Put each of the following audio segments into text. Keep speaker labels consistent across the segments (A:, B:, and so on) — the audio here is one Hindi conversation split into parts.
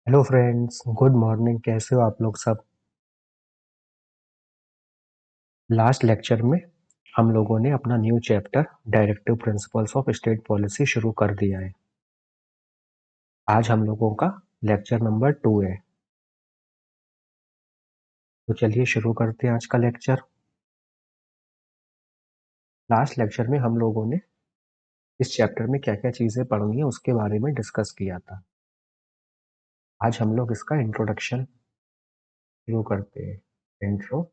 A: Hello friends, good morning. कैसे हो आप लोग सब। लास्ट लेक्चर में हम लोगों ने अपना new chapter directive principles of state policy शुरू कर दिया है। आज हम लोगों का लेक्चर नंबर 2 है। तो चलिए शुरू करते हैं आज का लेक्चर। लास्ट लेक्चर में हम लोगों ने इस चैप्टर में क्या क्या चीज़ें पढ़नी है उसके बारे में डिस्कस किया था। आज हम लोग इसका इंट्रोडक्शन शुरू करते हैं। Introduction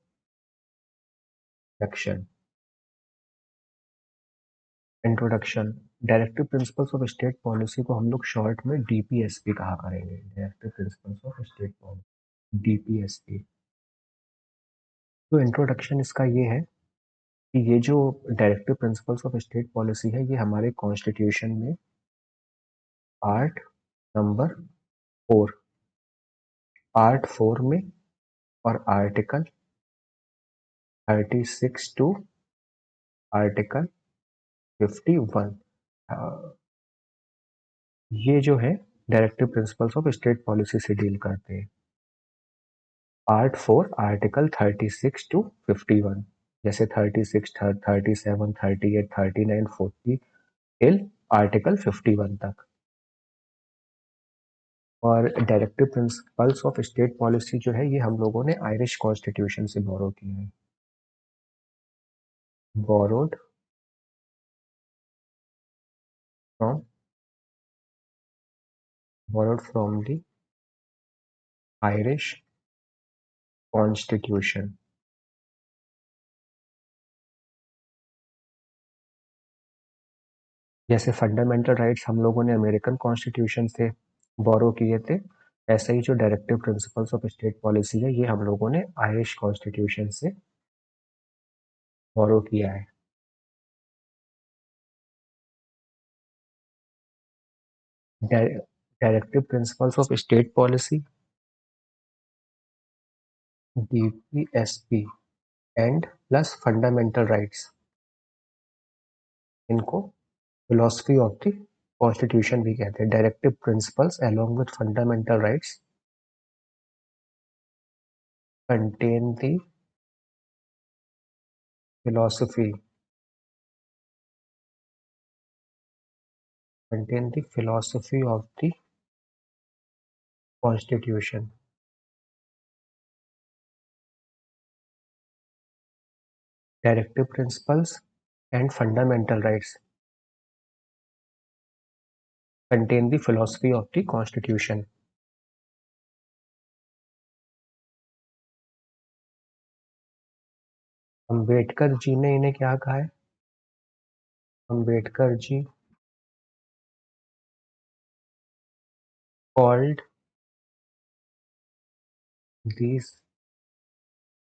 A: introduction directive principles of state policy को हम लोग शॉर्ट में डीपीएसपी कहा करेंगे। Directive principles of state policy, DPSP. तो इंट्रोडक्शन इसका ये है कि ये जो directive principles of state policy है ये हमारे कॉन्स्टिट्यूशन में पार्ट नंबर 4, पार्ट 4 में और आर्टिकल 36 टू आर्टिकल 51, ये जो है directive principles of state policy से डील करते हैं। पार्ट 4 आर्टिकल 36 टू 51, जैसे 36, 37, 38, 39, 40 टिल आर्टिकल 51 तक। और directive principles of state policy जो है ये हम लोगों ने आयरिश कॉन्स्टिट्यूशन से बोरो की है। Borrowed from borrowed from the Irish constitution. जैसे फंडामेंटल राइट्स हम लोगों ने अमेरिकन कॉन्स्टिट्यूशन से बोरो किए थे, ऐसे ही जो directive principles of state policy है ये हम लोगों ने आयरिश कॉन्स्टिट्यूशन से बोरो किया है। Directive principles of state policy, DPSP and plus fundamental rights, इनको फिलोसफी ऑफ द कॉन्स्टिट्यूशन भी कहते हैं। Directive principles along with fundamental rights contain the philosophy of the constitution. Directive principles and fundamental rights contain the philosophy of the constitution. Ambedkar ji ने इन्हें क्या कहा है? Ambedkar ji called these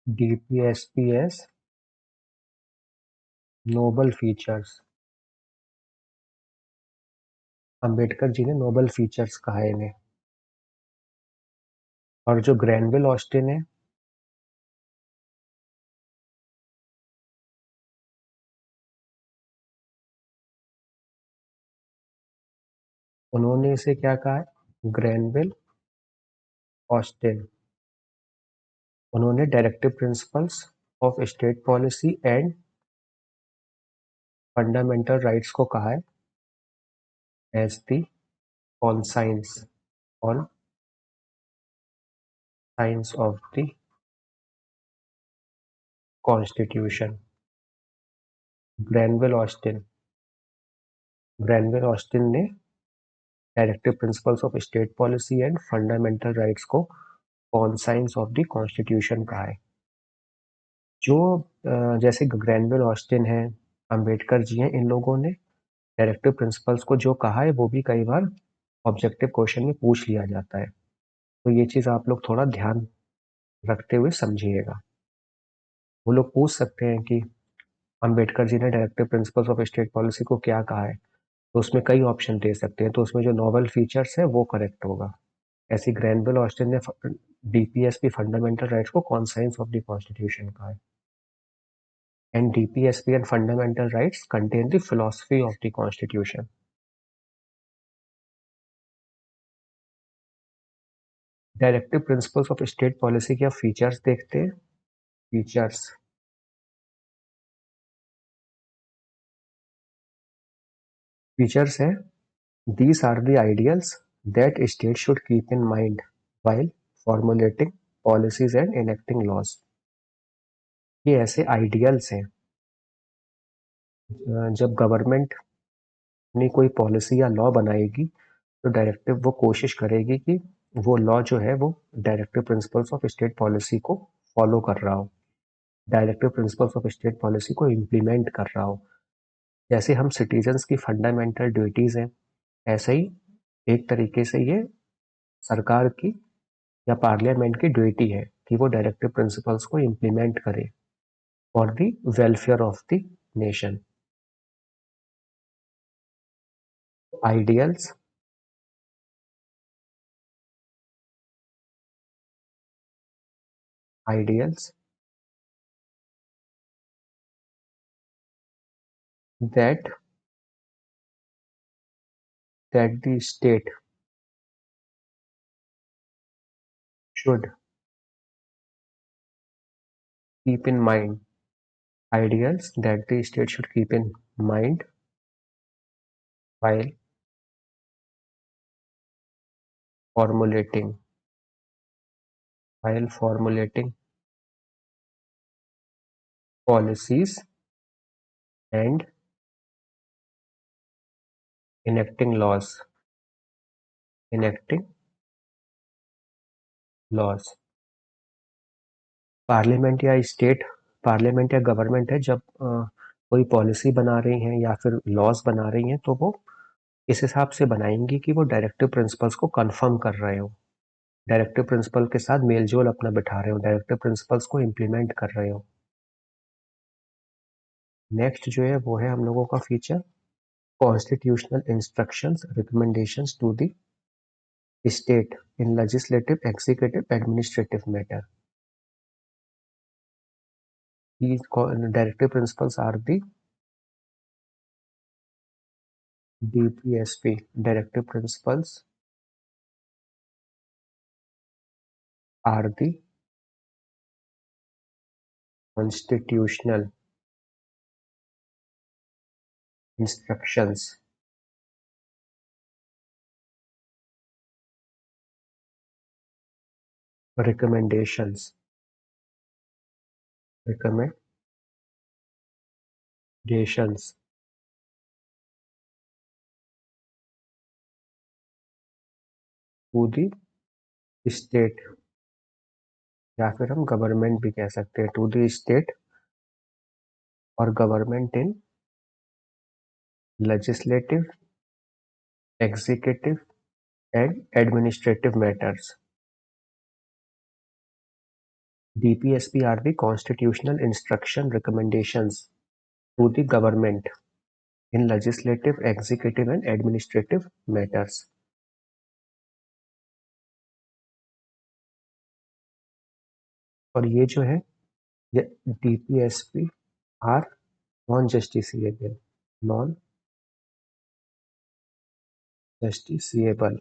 A: DPSP as noble features. Ambedkar ji ने नोबल फीचर्स कहा है इन्हें। और जो ग्रैनविल ऑस्टिन है, उन्होंने इसे क्या कहा है? Granville Austin. उन्होंने directive principles of state policy and fundamental rights को कहा है as the conscience on science of the constitution. Granville Austin ने directive principles of state policy and fundamental rights को कॉन्साइंस ऑफ द कॉन्स्टिट्यूशन कहा है। जो जैसे ग्रैनविल ऑस्टिन है, अंबेडकर जी हैं, इन लोगों ने डायरेक्टिव प्रिंसिपल्स को जो कहा है वो भी कई बार ऑब्जेक्टिव क्वेश्चन में पूछ लिया जाता है। तो ये चीज़ आप लोग थोड़ा ध्यान रखते हुए समझिएगा। वो लोग पूछ सकते हैं कि अंबेडकर जी ने directive principles of state policy को क्या कहा है, तो उसमें कई ऑप्शन दे सकते हैं। तो उसमें जो नोबल फीचर्स है वो करेक्ट होगा। ऐसी ग्रैनविल ऑस्टिन ने डीपीएसपी फंडामेंटल राइट्स को कॉन्साइंस ऑफ द कॉन्स्टिट्यूशन कहा है। And DPSP and fundamental rights contain the philosophy of the constitution. Directive principles of state policy के फीचर्स देखते हैं। फीचर्स है, these are the ideals that states should keep in mind while formulating policies and enacting laws। ये ऐसे आइडियल्स हैं जब गवर्नमेंट अपनी कोई पॉलिसी या लॉ बनाएगी तो डायरेक्टिव वो कोशिश करेगी कि वो लॉ जो है वो directive principles of state policy को फॉलो कर रहा हो, directive principles of state policy को इम्प्लीमेंट कर रहा हो। जैसे हम सिटीजन्स की फंडामेंटल ड्यूटीज हैं, ऐसे ही एक तरीके से ये सरकार की या पार्लियामेंट की ड्यूटी है कि वो डायरेक्टिव प्रिंसिपल्स को इम्प्लीमेंट करे for the welfare of the nation. Ideals ideals that the state should keep in mind, ideals that the state should keep in mind while formulating policies and enacting laws। Parliament या गवर्नमेंट है जब कोई पॉलिसी बना रही हैं या फिर लॉज बना रही हैं तो वो इस हिसाब से बनाएंगी कि वो डायरेक्टिव प्रिंसिपल्स को कंफर्म कर रहे हो, डायरेक्टिव प्रिंसिपल के साथ मेलजोल अपना बिठा रहे हो, डायरेक्टिव प्रिंसिपल्स को इम्प्लीमेंट कर रहे हो। नेक्स्ट जो है वो है हम लोगों का feature constitutional instructions recommendations to the state in legislative executive administrative matter. These directive principles are the DPSP। Directive principles are the constitutional instructions recommendations to the state, या फिर हम गवर्नमेंट भी कह सकते हैं, टू द स्टेट और government in legislative executive and administrative matters. DPSP are the constitutional instruction recommendations to the government in legislative, executive and administrative matters। और ये जो है ये DPSP are non justiciable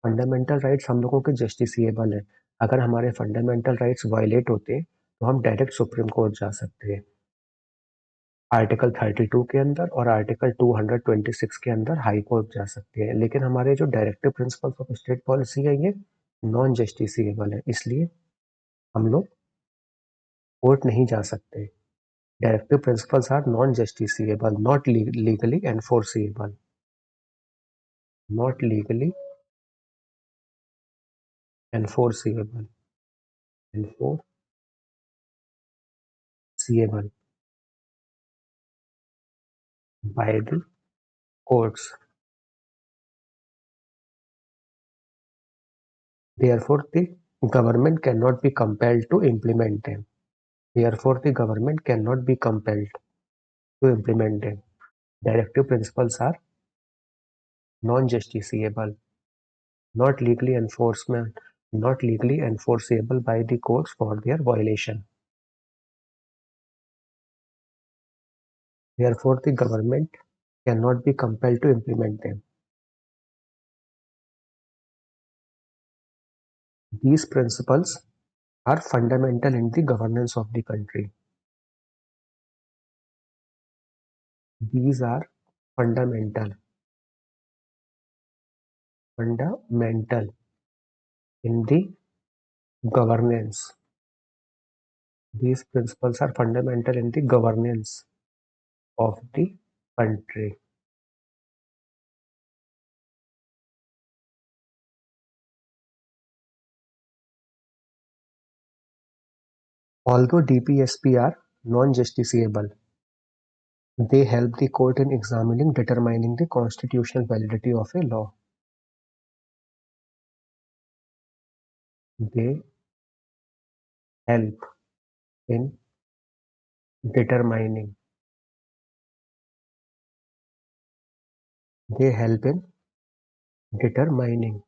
A: fundamental rights हम लोगों के जस्टिसिएबल है। अगर हमारे फंडामेंटल राइट्स वायलेट होते हैं तो हम डायरेक्ट सुप्रीम कोर्ट जा सकते हैं, आर्टिकल 32 के अंदर और आर्टिकल 226 के अंदर हाई कोर्ट जा सकते हैं। लेकिन हमारे जो directive principles of state policy है ये नॉन जस्टिसिएबल है, इसलिए हम लोग कोर्ट नहीं जा सकते। Directive principles are non justiciable, not legally enforceable, not legally enforceable by the courts। Therefore, the government cannot be compelled to implement them। Therefore, the government cannot be compelled to implement them। Directive principles are non-justiciable, not legally enforceable by the courts for their violation। Therefore, the government cannot be compelled to implement them। These principles are fundamental in the governance of the country. These are fundamental in the governance. These principles are fundamental in the governance of the country. Although DPSP are non-justiciable, they help the court in determining the constitutional validity of a law. They help in determining. They help in determining.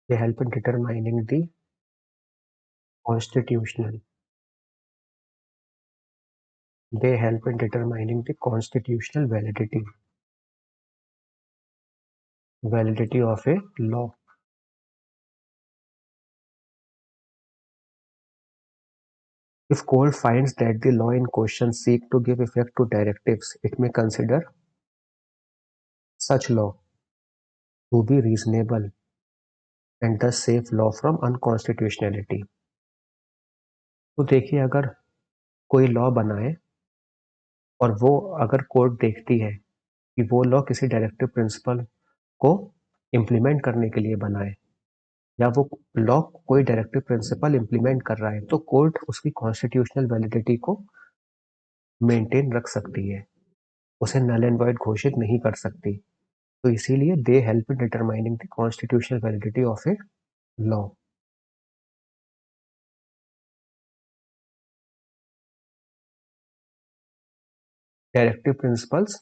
A: They help in determining the constitutional. They help in determining the constitutional validity of a law. If court finds that the law in question seek to give effect to directives, it may consider such law to be reasonable and thus save law from unconstitutionality. तो देखिए, अगर कोई लॉ बनाए और वो अगर कोर्ट देखती है कि वो लॉ किसी डायरेक्टिव प्रिंसिपल को इम्प्लीमेंट करने के लिए बनाए या वो लॉ कोई डायरेक्टिव प्रिंसिपल इम्प्लीमेंट कर रहा है, तो कोर्ट उसकी कॉन्स्टिट्यूशनल वैलिडिटी को मेंटेन रख सकती है, उसे नल एंड वॉइड घोषित नहीं कर सकती। तो इसीलिए they help in determining the constitutional validity of a law. Directive principles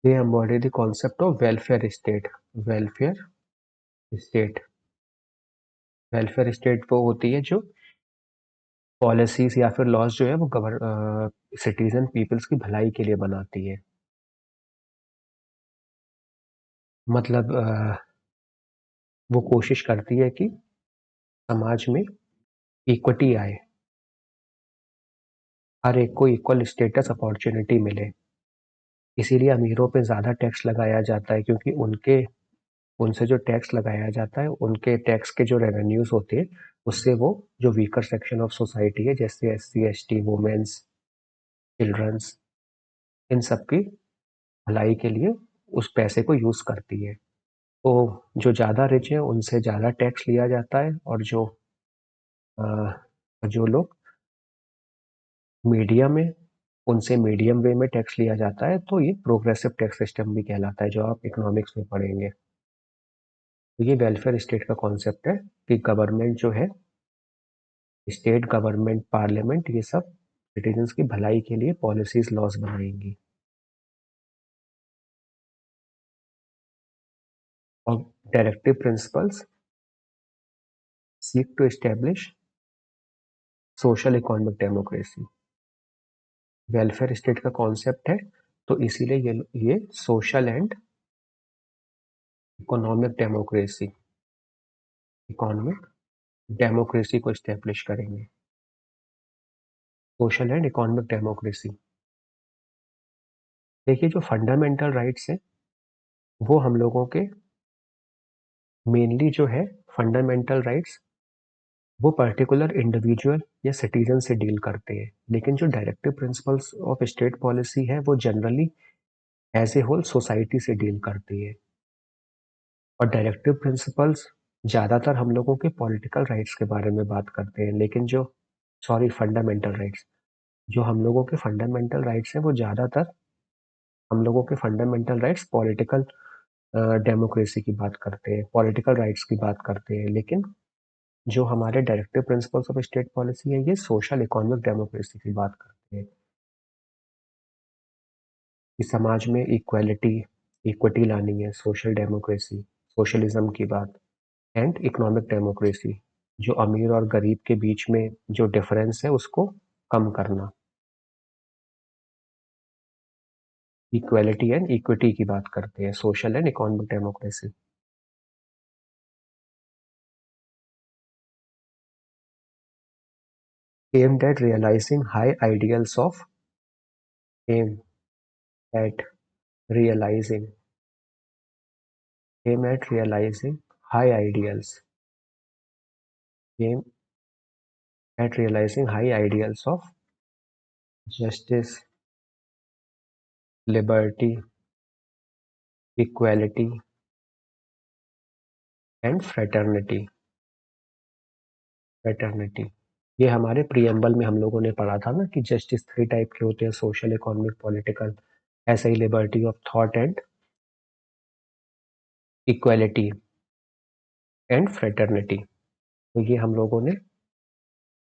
A: they embody the concept of welfare state. Welfare state वो होती है जो पॉलिसीज या फिर लॉज जो है वो सिटीजन पीपल्स की भलाई के लिए बनाती है। मतलब वो कोशिश करती है कि समाज में इक्विटी आए, हर एक को इक्वल स्टेटस अपॉर्चुनिटी मिले। इसीलिए अमीरों पे ज़्यादा टैक्स लगाया जाता है, क्योंकि उनसे जो टैक्स लगाया जाता है, उनके टैक्स के जो रेवेन्यूज होते हैं, उससे वो जो वीकर सेक्शन ऑफ सोसाइटी है, जैसे SC ST, वुमेन्स, चिल्ड्रंस, इन सब की भलाई के लिए उस पैसे को यूज करती है। तो जो ज़्यादा रिच है उनसे ज़्यादा टैक्स लिया जाता है, और जो लोग मीडियम है उनसे मीडियम वे में टैक्स लिया जाता है। तो ये प्रोग्रेसिव टैक्स सिस्टम भी कहलाता है, जो आप इकोनॉमिक्स में पढ़ेंगे। तो ये वेलफेयर स्टेट का कॉन्सेप्ट है कि गवर्नमेंट जो है, स्टेट गवर्नमेंट, पार्लियामेंट, ये सब सिटीजन्स की भलाई के लिए पॉलिसीज लॉज बनाएंगी। और directive principles seek to establish social economic democracy. Welfare state का कॉन्सेप्ट है, तो इसीलिए ये सोशल एंड इकोनॉमिक डेमोक्रेसी को स्टेब्लिश करेंगे। Social and economic democracy. देखिए, जो फंडामेंटल राइट्स हैं वो हम लोगों के मेनली जो है फंडामेंटल राइट्स वो पर्टिकुलर इंडिविजुअल या सिटीजन से डील करते हैं, लेकिन जो directive principles of state policy है वो generally as a whole society से डील करती है। और डायरेक्टिव प्रिंसिपल्स ज़्यादातर हम लोगों के पॉलिटिकल राइट्स के बारे में बात करते हैं, लेकिन फंडामेंटल राइट्स, जो हम लोगों के फंडामेंटल राइट्स हैं वो ज़्यादातर हम लोगों के फंडामेंटल राइट्स पॉलिटिकल डेमोक्रेसी की बात करते हैं, पॉलिटिकल राइट्स की बात करते हैं। लेकिन जो हमारे directive principles of state policy है, ये सोशल इकोनॉमिक डेमोक्रेसी की बात करते हैं कि समाज में इक्विटी लानी है, सोशल डेमोक्रेसी, सोशलिज्म की बात, एंड इकोनॉमिक डेमोक्रेसी, जो अमीर और गरीब के बीच में जो डिफरेंस है उसको कम करना। इक्वेलिटी एंड इक्विटी की बात करते हैं, social and economic democracy. aimed at realizing high ideals of aim at realizing aim at realizing high ideals aim at realizing high ideals of justice, liberty, equality and fraternity. ये हमारे प्रीएम्बल में हम लोगों ने पढ़ा था ना कि जस्टिस 3 टाइप के होते हैं, सोशल, इकोनॉमिक, पॉलिटिकल। ऐसे ही liberty of thought and equality and fraternity. तो ये हम लोगों ने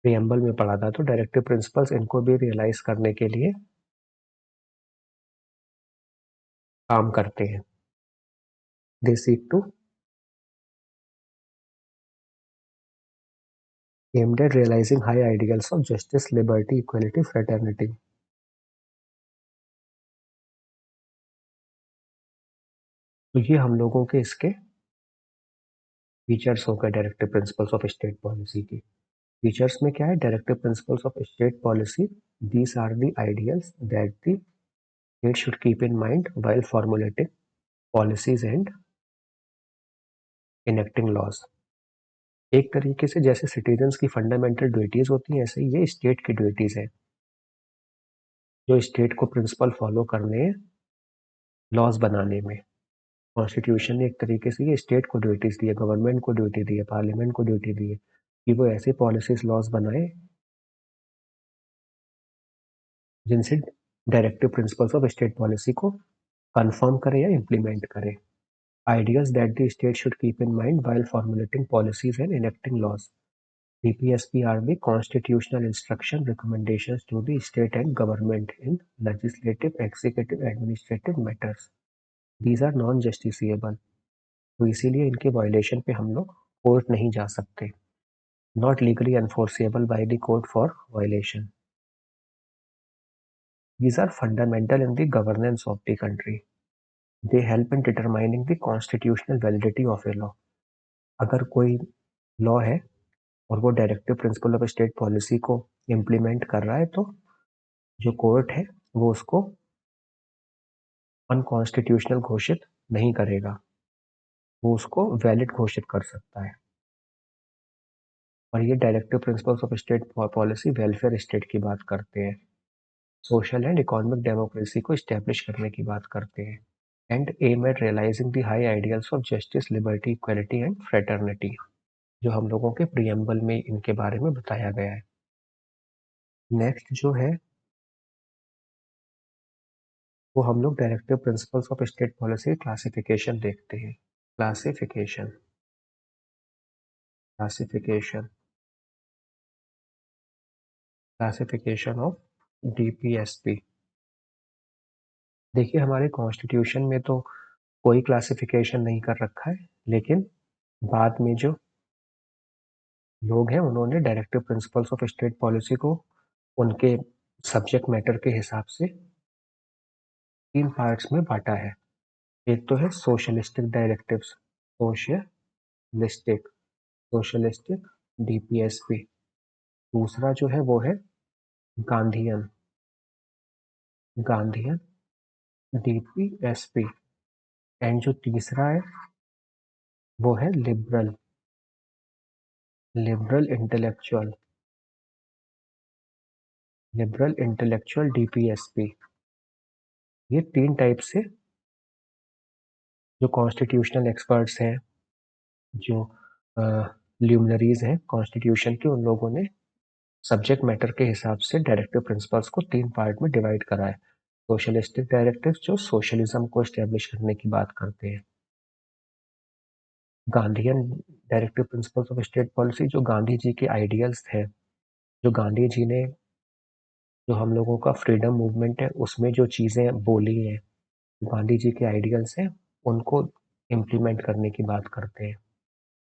A: प्रीएम्बल में पढ़ा था। तो डायरेक्टिव प्रिंसिपल्स इनको भी रियलाइज करने के लिए काम करते हैं। They seek to aimed at realizing high ideals of justice, liberty, equality, fraternity। तो ये हम लोगों के इसके फीचर्स हो गए directive principles of state policy की। फीचर्स में क्या है? Directive principles of state policy, these are the ideals that the state should keep in mind while formulating policies and enacting laws. एक तरीके से जैसे सिटीजन्स की फंडामेंटल ड्यूटीज होती हैं, ऐसे ही ये स्टेट की ड्यूटीज है, जो स्टेट को प्रिंसिपल फॉलो करने, लॉज बनाने में। कॉन्स्टिट्यूशन ने एक तरीके से ये स्टेट को ड्यूटीज दी है, गवर्नमेंट को ड्यूटी दी है, पार्लियामेंट को ड्यूटी दी है कि वो ऐसे पॉलिसीज, लॉज बनाए जिनसे directive principles of state policy को कंफर्म करे या इम्प्लीमेंट करे। Ideas that the state should keep in mind while formulating policies and enacting laws. DPSP are the constitutional instruction recommendations to the state and government in legislative, executive, administrative matters. These are non-justiciable. तो इसीलिए इनके वायलेशन पे हम लोग कोर्ट नहीं जा सकते। Not legally enforceable by the court for violation. These are fundamental in the governance of the country. They help in determining the constitutional validity of a law. अगर कोई लॉ है और वो directive principle of state policy को इम्प्लीमेंट कर रहा है, तो जो कोर्ट है वो उसको अनकॉन्स्टिट्यूशनल घोषित नहीं करेगा, वो उसको वैलिड घोषित कर सकता है। और ये directive principles of state policy welfare state की बात करते हैं, सोशल एंड इकोनॉमिक डेमोक्रेसी को इस्टेब्लिश करने की बात करते हैं, and aim at realizing the high ideals of justice, liberty, equality and fraternity, जो हम लोगों के प्रीएम्बल में इनके बारे में बताया गया है। नेक्स्ट जो है वो हम लोग directive principles of state policy classification देखते हैं। Classification classification classification of DPSP. देखिए हमारे कॉन्स्टिट्यूशन में तो कोई क्लासिफिकेशन नहीं कर रखा है, लेकिन बाद में जो लोग हैं उन्होंने directive principles of state policy को उनके सब्जेक्ट मैटर के हिसाब से 3 पार्ट्स में बांटा है। एक तो है socialistic directives, socialistic socialistic DPSP. दूसरा जो है वो है गांधीयन गांधीयन डीपीएसपी। एंड जो तीसरा है वो है liberal liberal intellectual liberal intellectual DPSP. ये 3 टाइप से जो कॉन्स्टिट्यूशनल एक्सपर्ट्स हैं, जो ल्यूमिनरीज हैं कॉन्स्टिट्यूशन के, उन लोगों ने सब्जेक्ट मैटर के हिसाब से डायरेक्टिव प्रिंसिपल्स को 3 पार्ट में डिवाइड करा है। सोशलिस्टिक डायरेक्टिव्स जो सोशलिज्म को एस्टेब्लिश करने की बात करते हैं, Gandhian directive principles of state policy जो गांधी जी के आइडियल्स थे, जो गांधी जी ने, जो हम लोगों का फ्रीडम मूवमेंट है उसमें जो चीज़ें बोली हैं, गांधी जी के आइडियल्स हैं, उनको इम्प्लीमेंट करने की बात करते हैं।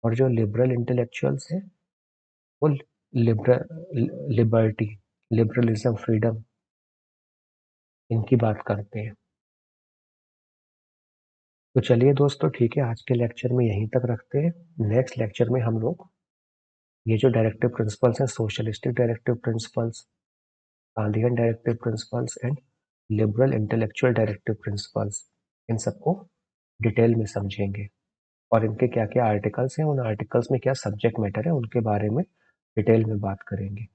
A: और जो लिबरल इंटेलेक्चुअल्स हैं वो लिबर्टी, लिबरलिज्म, फ्रीडम, इनकी बात करते हैं। तो चलिए दोस्तों, ठीक है, आज के लेक्चर में यहीं तक रखते हैं। नेक्स्ट लेक्चर में हम लोग ये जो डायरेक्टिव प्रिंसिपल्स हैं, socialistic directive principles, Gandhian directive principles and liberal intellectual directive principles, इन सबको डिटेल में समझेंगे और इनके क्या क्या आर्टिकल्स हैं, उन आर्टिकल्स में क्या सब्जेक्ट मैटर है, उनके बारे में डिटेल में बात करेंगे।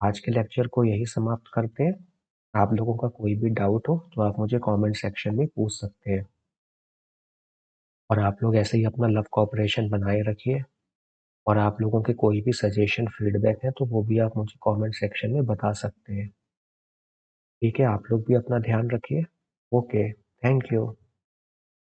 A: आज के लेक्चर को यही समाप्त करते हैं। आप लोगों का कोई भी डाउट हो तो आप मुझे कमेंट सेक्शन में पूछ सकते हैं, और आप लोग ऐसे ही अपना लव कोऑपरेशन बनाए रखिए। और आप लोगों के कोई भी सजेशन फीडबैक है तो वो भी आप मुझे कमेंट सेक्शन में बता सकते हैं। ठीक है, आप लोग भी अपना ध्यान रखिए। Okay, thank you.